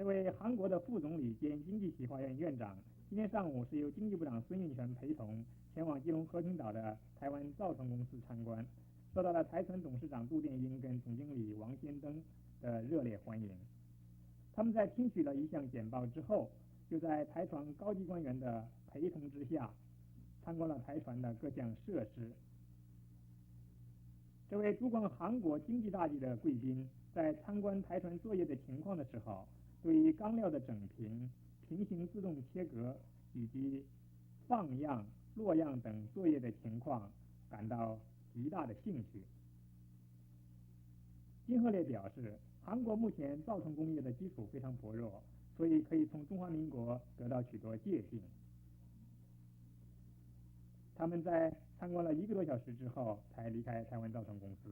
这位韩国的副总理兼经济企划院院长，今天上午是由经济部长孙运权陪同前往基隆和平岛的台湾造船公司参观，受到了台船董事长杜殿英跟总经理王先登的热烈欢迎。他们在听取了一项简报之后，就在台船高级官员的陪同之下，参观了台船的各项设施。这位主管韩国经济大计的贵宾，在参观台船作业的情况的时候，对于钢料的整平、平行自动切割以及放样、落样等作业的情况感到极大的兴趣。金赫烈表示，韩国目前造船工业的基础非常薄弱，所以可以从中华民国得到许多借鉴。他们在参观了1个多小时之后才离开台湾造船公司。